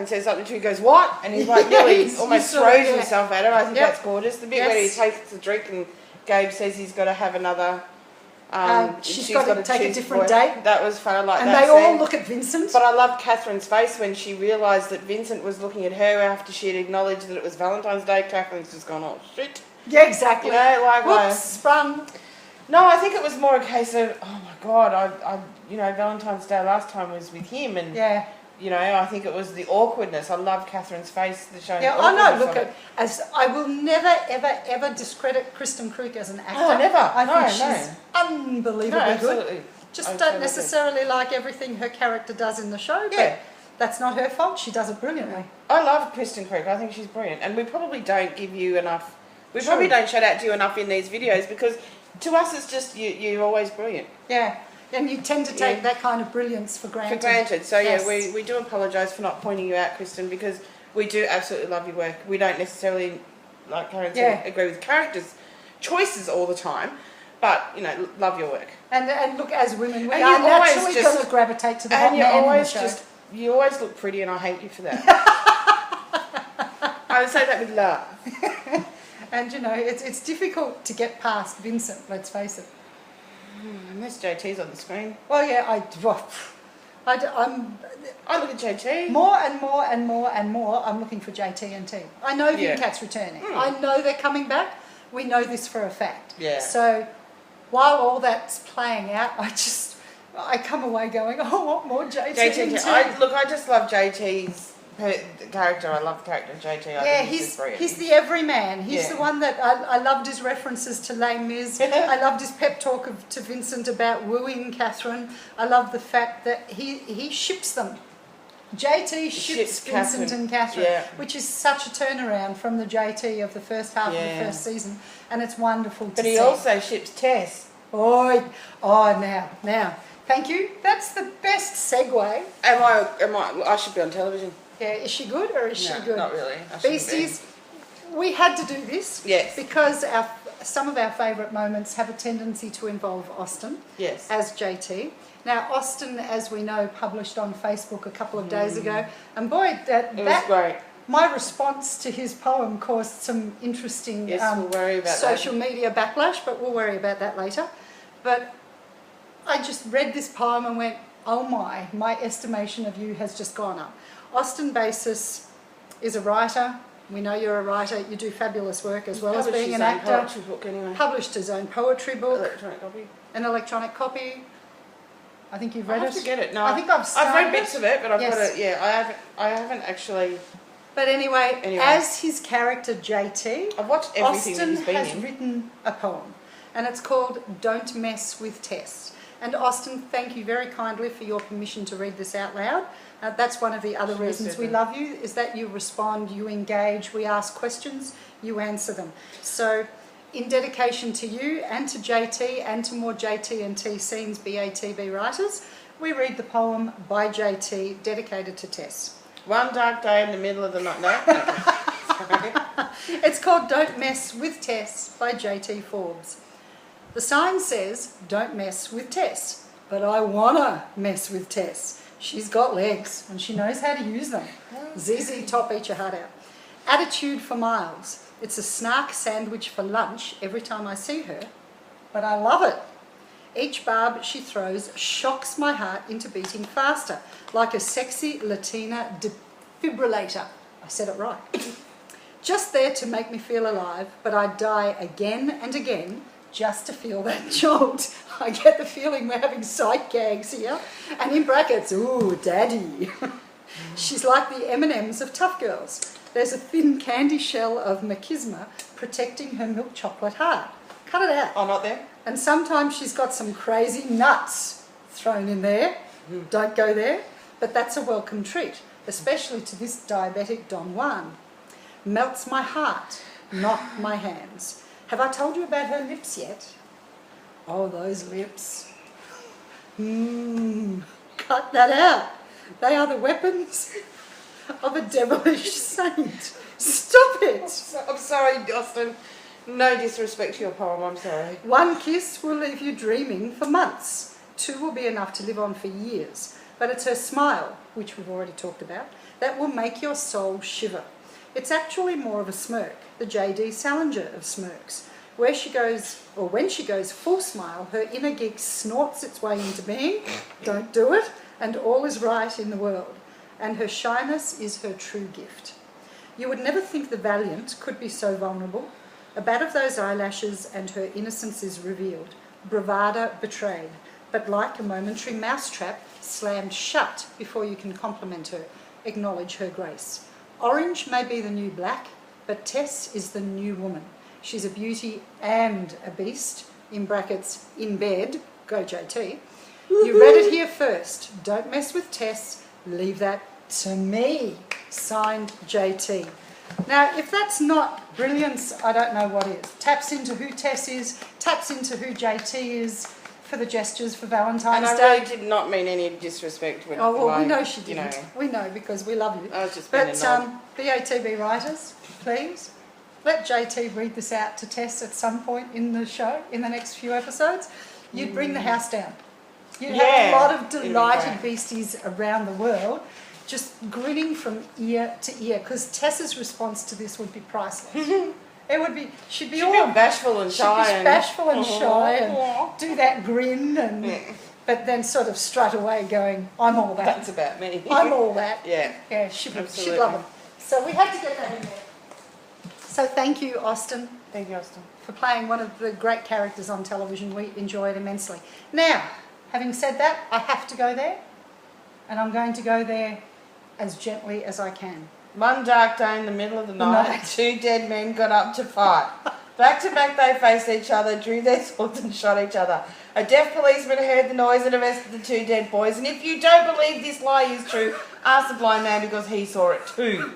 says something to him, he goes, "What?" And he's like, nearly almost throws himself at her. I think that's gorgeous. The bit where he takes the drink and Gabe says he's got to have another. She's got to take a different date. That was fun. I like and that. And they all look at Vincent. But I loved Catherine's face when she realised that Vincent was looking at her after she had acknowledged that it was Valentine's Day. Catherine's just gone, "Oh shit." Yeah, exactly. You know, like whoops, sprung. No, I think it was more a case of, oh my God, I Valentine's Day last time was with him, and you know, I think it was the awkwardness. I love Catherine's face. Yeah, I know. Look, as I will never, ever discredit Kristen Krug as an actor. Oh, never. I think she's unbelievably good. Just don't necessarily like everything her character does in the show, but that's not her fault. She does it brilliantly. I love Kristen Krug. I think she's brilliant, and we probably don't give you enough. We probably don't shout out to you enough in these videos because to us it's just you're always brilliant. Yeah. And you tend to take that kind of brilliance for granted. So we do apologise for not pointing you out, Kristen, because we do absolutely love your work. We don't necessarily, like Karin said, agree with characters' choices all the time, but you know, love your work. And look, as women, we are naturally going to gravitate to the hot man in the show. You always look pretty, and I hate you for that. I would say that with love. And you know, it's difficult to get past Vincent. Let's face it. Unless JT's on the screen. Well, yeah, I look at JT. More and more and more and more, I'm looking for JT and T. I know Vincat's returning. I know they're coming back. We know this for a fact. Yeah. So while all that's playing out, I come away going, I want more JT and T. I just love JT's character. I love the character of JT. I think he's the everyman. He's the one that I loved his references to Les Mis. I loved his pep talk to Vincent about wooing Catherine. I love the fact that he ships them. JT ships Vincent and Catherine, which is such a turnaround from the JT of the first half of the first season, and it's wonderful to see. But he also ships Tess. Now, thank you. That's the best segue. I should be on television. Yeah, is she good or is she good? Not really. Beasties, we had to do this because some of our favourite moments have a tendency to involve Austin as JT. Now, Austin, as we know, published on Facebook a couple of days ago, and boy, that was great. My response to his poem caused some interesting we'll worry about social media backlash, but we'll worry about that later. But I just read this poem and went, oh my estimation of you has just gone up. Austin Basis is a writer. We know you're a writer. You do fabulous work as well as being an actor. Published his own poetry book. Electronic copy. An electronic copy. I think you've read it. I have to get it. No, I think I've read bits of it, but I've got it. Yeah, I haven't actually. But anyway, as his character JT, I've watched everything Austin that he's been has written a poem, and it's called "Don't Mess with Tess." And Austin, thank you very kindly for your permission to read this out loud. That's one of the other reasons we love you, is that you respond, you engage, we ask questions, you answer them. So in dedication to you and to JT and to more JT and T scenes BATB writers, we read the poem by JT dedicated to Tess. One dark day in the middle of the night. No? It's called Don't Mess with Tess by JT Forbes. The sign says, don't mess with Tess, but I wanna mess with Tess. She's got legs and she knows how to use them. ZZ Top, eat your heart out. Attitude for miles. It's a snark sandwich for lunch every time I see her, but I love it. Each barb she throws shocks my heart into beating faster, like a sexy Latina defibrillator. I said it right. Just there to make me feel alive, but I die again and again just to feel that jolt. I get the feeling we're having sight gags here. And in brackets, ooh, daddy. She's like the M&Ms of tough girls. There's a thin candy shell of machismo protecting her milk chocolate heart. Cut it out. Oh, not there? And sometimes she's got some crazy nuts thrown in there. Don't go there. But that's a welcome treat, especially to this diabetic Don Juan. Melts my heart, not my hands. Have I told you about her lips yet? Oh, those lips. Cut that out. They are the weapons of a devilish saint. Stop it. I'm sorry, Austin. No disrespect to your poem, I'm sorry. One kiss will leave you dreaming for months. Two will be enough to live on for years. But it's her smile, which we've already talked about, that will make your soul shiver. It's actually more of a smirk, the J.D. Salinger of smirks. Where she goes, or when she goes full smile, her inner geek snorts its way into being. Don't do it. And all is right in the world. And her shyness is her true gift. You would never think the Valiant could be so vulnerable. A bat of those eyelashes and her innocence is revealed. Bravado betrayed. But like a momentary mousetrap, slammed shut before you can compliment her, acknowledge her grace. Orange may be the new black, but Tess is the new woman. She's a beauty and a beast, in brackets, in bed, go JT. You read it here first. Don't mess with Tess, leave that to me. Signed, JT. Now, if that's not brilliance, I don't know what is. Taps into who Tess is, taps into who JT is for the gestures for Valentine's Day. And I really did not mean any disrespect. With oh, well, my, we know she didn't. You know. We know because we love you. I was just being a nod. BATB writers, please, let JT read this out to Tess at some point in the show, in the next few episodes. You'd bring the house down. You'd have a lot of delighted beasties around the world just grinning from ear to ear because Tessa's response to this would be priceless. It would be, she'd be all bashful and shy. She'd be bashful and shy and do that grin and but then sort of strut away going, I'm all that. That's about me. I'm all that. Yeah. Yeah, she'd love it. So we had to get that in there. So thank you, Austin. Thank you, Austin. For playing one of the great characters on television. We enjoy it immensely. Now, having said that, I have to go there. And I'm going to go there as gently as I can. One dark day in the middle of the night, two dead men got up to fight. Back to back they faced each other, drew their swords and shot each other. A deaf policeman heard the noise and arrested the two dead boys. And if you don't believe this lie is true, ask the blind man because he saw it too.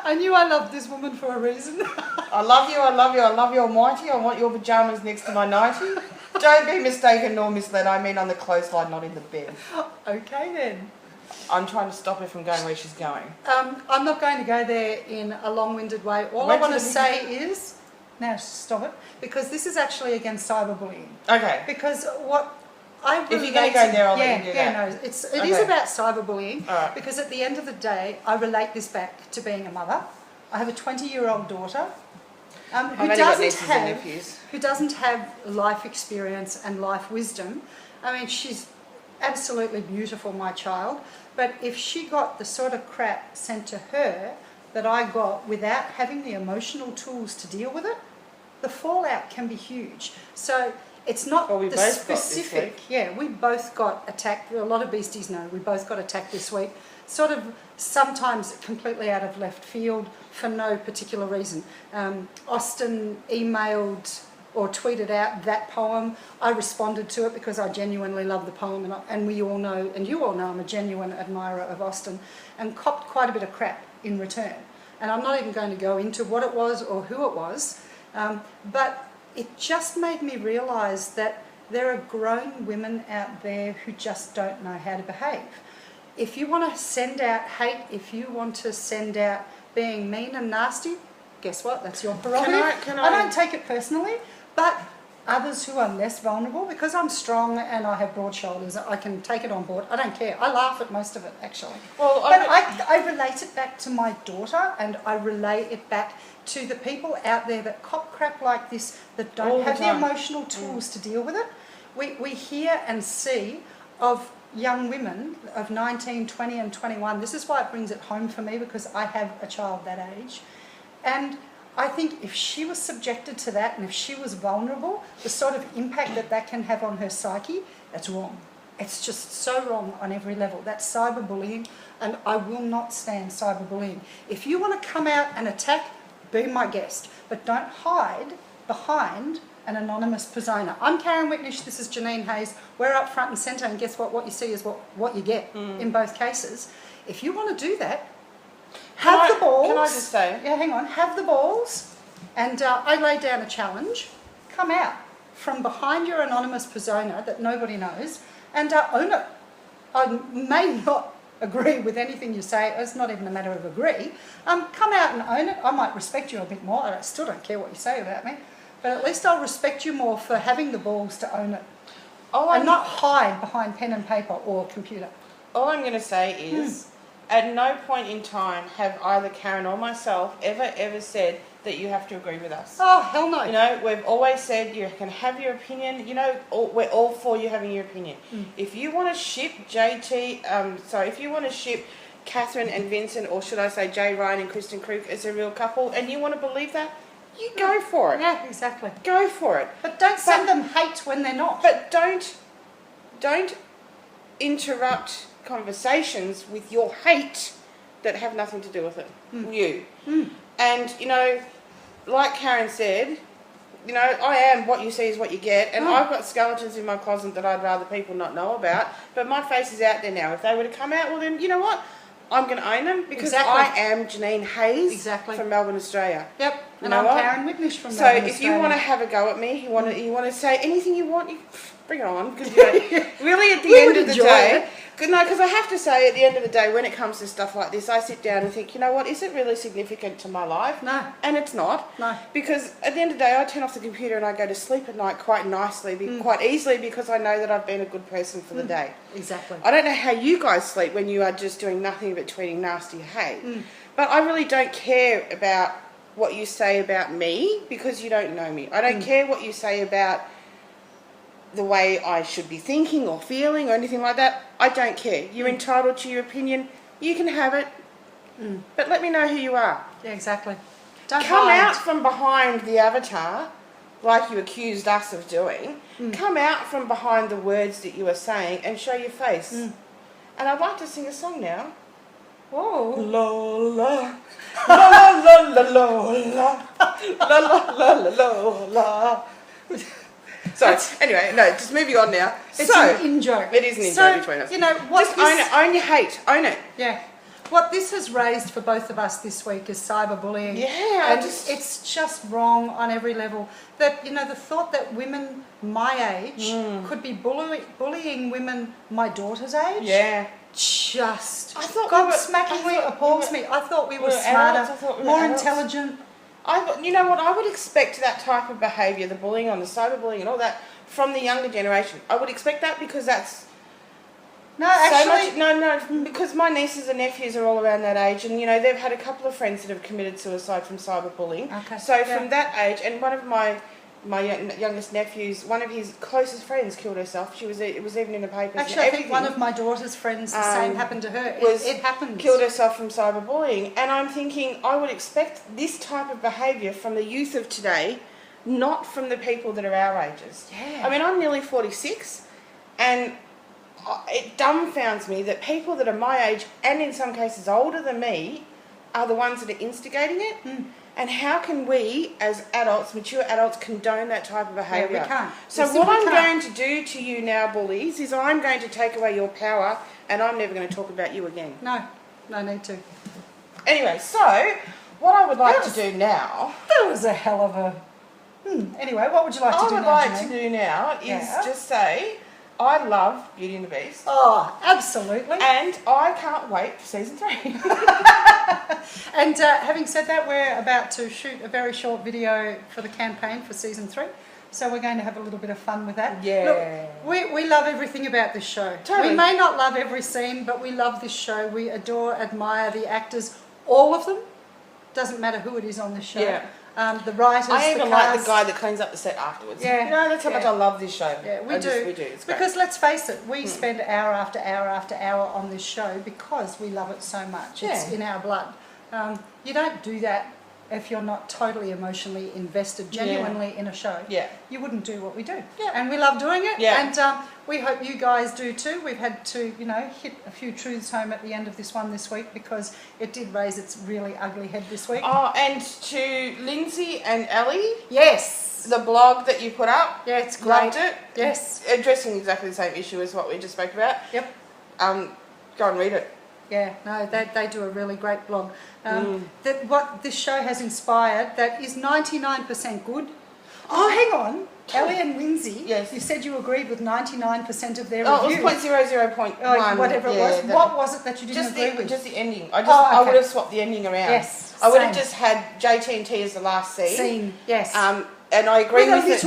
I knew I loved this woman for a reason. I love you, I love you, I love you almighty. I want your pyjamas next to my nightie. Don't be mistaken nor misled. I mean on the clothesline, not in the bed. Okay then. I'm trying to stop her from going where she's going. I'm not going to go there in a long-winded way. All I want to say is, now stop it, because this is actually against cyberbullying. Okay. Because what I relate if you're going to go there, I'll let you do that. Yeah, no, it is about cyberbullying. All right. Because at the end of the day, I relate this back to being a mother. I have a 20-year-old daughter who doesn't have life experience and life wisdom. I mean, she's absolutely beautiful, my child. But if she got the sort of crap sent to her that I got without having the emotional tools to deal with it, the fallout can be huge. So it's not the specific. Yeah, we both got attacked. A lot of beasties know we both got attacked this week. Sort of sometimes completely out of left field for no particular reason. Austin emailed or tweeted out that poem. I responded to it because I genuinely love the poem, and we all know, and you all know, I'm a genuine admirer of Austin, and copped quite a bit of crap in return. And I'm not even going to go into what it was or who it was, but it just made me realise that there are grown women out there who just don't know how to behave. If you want to send out hate, if you want to send out being mean and nasty, guess what? That's your prerogative. I don't take it personally. But others who are less vulnerable, because I'm strong and I have broad shoulders, I can take it on board. I don't care. I laugh at most of it, actually. Well, but I relate it back to my daughter, and I relate it back to the people out there that cop crap like this, that don't have the emotional tools to deal with it. We hear and see of young women of 19, 20 and 21. This is why it brings it home for me, because I have a child that age. And I think if she was subjected to that and if she was vulnerable, the sort of impact that can have on her psyche, that's wrong. It's just so wrong on every level. That's cyberbullying, and I will not stand cyberbullying. If you want to come out and attack, be my guest, but don't hide behind an anonymous persona. I'm Karin Whitnish, this is Janeen Hayes. We're up front and centre, and guess what? What you see is what you get in both cases. If you want to do that, have the balls. Can I just say? Yeah, hang on. Have the balls, and I lay down a challenge. Come out from behind your anonymous persona that nobody knows, and own it. I may not agree with anything you say. It's not even a matter of agree. Come out and own it. I might respect you a bit more. I still don't care what you say about me, but at least I'll respect you more for having the balls to own it. And not hide behind pen and paper or computer. All I'm going to say is, at no point in time have either Karin or myself ever said that you have to agree with us. Oh, hell no. You know, we've always said you can have your opinion. You know, we're all for you having your opinion. If you want to ship if you want to ship Catherine and Vincent, or should I say Jay Ryan and Kristen Krug as a real couple, and you want to believe that, you go for it. Yeah, exactly. Go for it. But don't send them hate when they're not. But don't interrupt conversations with your hate that have nothing to do with it. You. And, you know, like Karin said, you know, I am what you see is what you get, and I've got skeletons in my closet that I'd rather people not know about, but my face is out there now. If they were to come out, well then, you know what? I'm going to own them, because I am Janeen Hayes from Melbourne, Australia. Yep, and you know I'm Karin Whitnish from Melbourne, Australia. So if you want to have a go at me, you want to say anything you want, you bring it on, because, you know, really at the end of the day... because I have to say, at the end of the day, when it comes to stuff like this, I sit down and think, you know what, is it really significant to my life? No. And it's not. No. Because at the end of the day, I turn off the computer and I go to sleep at night quite nicely, quite easily, because I know that I've been a good person for the day. Exactly. I don't know how you guys sleep when you are just doing nothing but tweeting nasty hate. But I really don't care about what you say about me, because you don't know me. I don't care what you say about the way I should be thinking or feeling or anything like that. I don't care. You're entitled to your opinion. You can have it. But let me know who you are. Yeah, exactly. Don't come hide. out from behind the avatar like you accused us of doing. Come out from behind the words that you are saying and show your face. And I'd like to sing a song now. Whoa. Lola, la la la la la la la la la. So, anyway, no, just moving on now. It's an in-joke. It is an in-joke between us. You know, what just own it. Own your hate. Own it. Yeah. What this has raised for both of us this week is cyberbullying. Yeah. And it's just wrong on every level. That, you know, the thought that women my age could be bullying women my daughter's age. Yeah. Just gobsmackingly appalls me. I thought we were smarter, more intelligent. You know what? I would expect that type of behaviour, the bullying on the cyberbullying and all that, from the younger generation. I would expect that, because that's because my nieces and nephews are all around that age, and you know they've had a couple of friends that have committed suicide from cyberbullying. Okay. So from that age, and one of my youngest nephews, one of his closest friends killed herself. It was even in the papers. Actually, I think one of my daughter's friends, the same happened to her. It happens. Killed herself from cyberbullying. And I'm thinking, I would expect this type of behaviour from the youth of today, not from the people that are our ages. Yeah. I mean, I'm nearly 46, and it dumbfounds me that people that are my age, and in some cases older than me, are the ones that are instigating it. And how can we, as adults, mature adults, condone that type of behaviour? Yeah, we can't. So what I'm going to do to you now, bullies, is I'm going to take away your power, and I'm never going to talk about you again. No need to. Anyway, so what I would like to do now... That was a hell of a... Anyway, what would you like to do now, What I would like to do now is just say... I love Beauty and the Beast. Oh, absolutely. And I can't wait for season 3. And having said that, we're about to shoot a very short video for the campaign for season 3. So we're going to have a little bit of fun with that. Yeah. Look, we love everything about this show. Totally. We may not love every scene, but we love this show. We adore, admire the actors, all of them. Doesn't matter who it is on this show. Yeah. The writers, I even the like cast. the guy that cleans up the set afterwards. Yeah. You know, that's how much I love this show. Yeah, we do. We do. It's great. Because let's face it, we spend hour after hour after hour on this show because we love it so much. It's in our blood. You don't do that if you're not totally emotionally invested genuinely in a show, you wouldn't do what we do. And we love doing it, and we hope you guys do too. We've had to, hit a few truths home at the end of this one this week because it did raise its really ugly head this week. Oh, and to Lindsay and Ellie. Yes. The blog that you put up. Yeah, it's great. Loved it. Yes. Addressing exactly the same issue as what we just spoke about. Yep. Go and read it. Yeah, no, they do a really great blog. That what this show has inspired, that is 99% good. Oh, hang on. Ellie and Lindsay, you said you agreed with 99% of their reviews. It was 0.00.1. Oh, whatever it was. What was it that you didn't agree with? Just the ending. I would have swapped the ending around. Yes, I would have just had JT and T as the last scene. Yes. And I agree with it.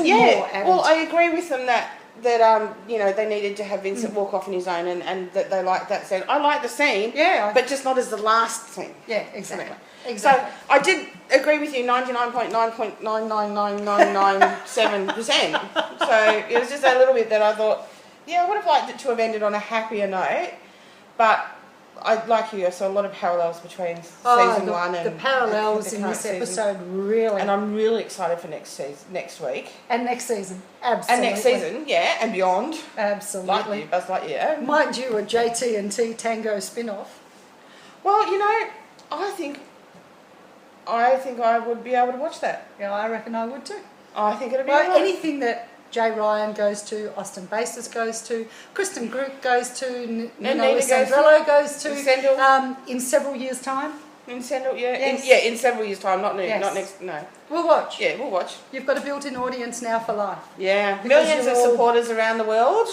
Well, I agree with them that they needed to have Vincent walk off on his own and that they liked that scene. I like the scene, but just not as the last scene. Yeah, exactly. So I did agree with you 99.9.99997%. So it was just a little bit that I thought, I would have liked it to have ended on a happier note, but like you, I saw a lot of parallels between season one and the parallels in this episode really. And I'm really excited for next week. And next season, absolutely. And next season, and beyond. Absolutely. Buzz Lightyear. Mind you, a JT and T Tango spin-off. Well, I think I would be able to watch that. Yeah, I reckon I would too. I think it'd be all right. Anything that Jay Ryan goes to, Austin Basis goes to, Kristen Groot goes to, Nina Sandrello goes to, in several years' time. In several years' time, not next, no. We'll watch. Yeah, we'll watch. You've got a built-in audience now for life. Yeah, millions of supporters around the world.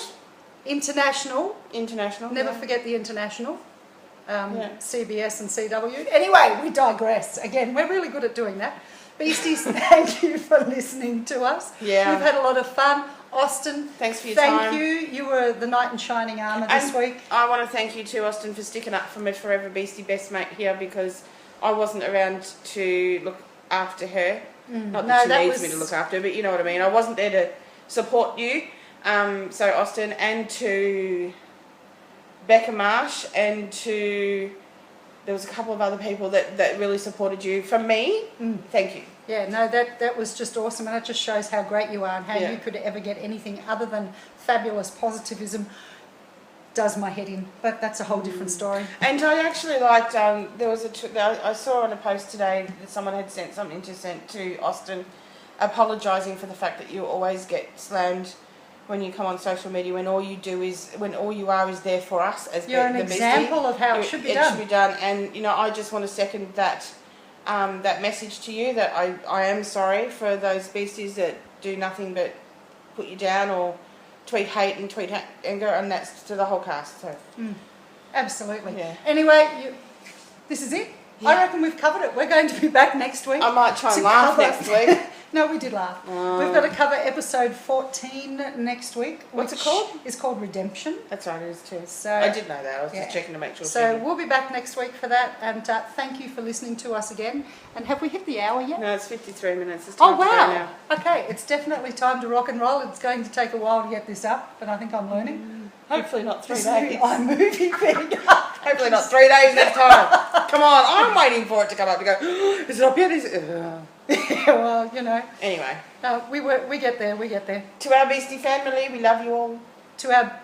International. Never forget the international. CBS and CW. Anyway, we digress. Again, we're really good at doing that. Beasties, thank you for listening to us. Yeah. We've had a lot of fun. Austin, thanks for your time. Thank you. You were the knight in shining armour this week. I want to thank you too, Austin, for sticking up for my forever Beastie best mate here because I wasn't around to look after her. Not that she needs me to look after her, but you know what I mean. I wasn't there to support you. So Austin, and to Becca Marsh, and to... There was a couple of other people that really supported you. From me, thank you. Yeah, no, that was just awesome, and it just shows how great you are and how you could ever get anything other than fabulous positivism. Does my head in, but that's a whole different story. And I actually liked, there was I saw on a post today that someone had sent something to Austin apologising for the fact that you always get slammed when you come on social media, when all you are is there for us as you're an example of how it should be done. It should be done, and I just want to second that message to you that I am sorry for those beasties that do nothing but put you down or tweet hate and tweet anger, and that's to the whole cast. So absolutely. Yeah. Anyway, this is it. Yeah. I reckon we've covered it. We're going to be back next week. I might try and laugh next week. No, we did laugh. We've got to cover episode 14 next week. What's it called? It's called Redemption. That's right, it is too. So I did know that. I was just checking to make sure. So we'll be back next week for that. And thank you for listening to us again. And have we hit the hour yet? No, it's 53 minutes. It's time to go now. Okay, it's definitely time to rock and roll. It's going to take a while to get this up, but I think I'm learning. Hopefully not 3 days. iMovie thing. Hopefully not 3 days next time. Come on, I'm waiting for it to come up to go, is it up yet? Yeah, well, Anyway. We get there, we get there. To our Beastie family, we love you all. To our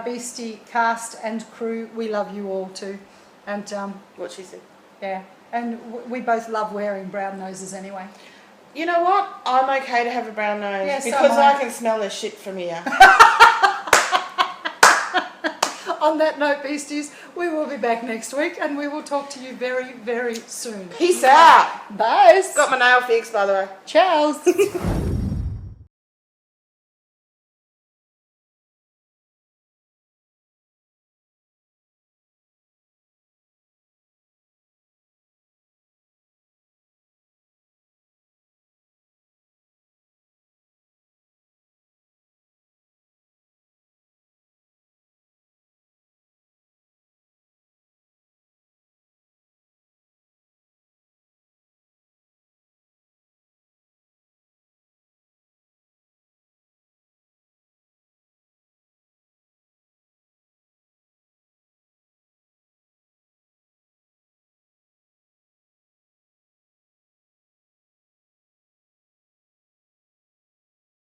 Beastie cast and crew, we love you all too. And what she said. Yeah, and we both love wearing brown noses anyway. You know what? I'm okay to have a brown nose because I can smell the shit from here. On that note, Beasties, we will be back next week and we will talk to you very, very soon. Peace out. Bye. Got my nail fixed, by the way. Ciao.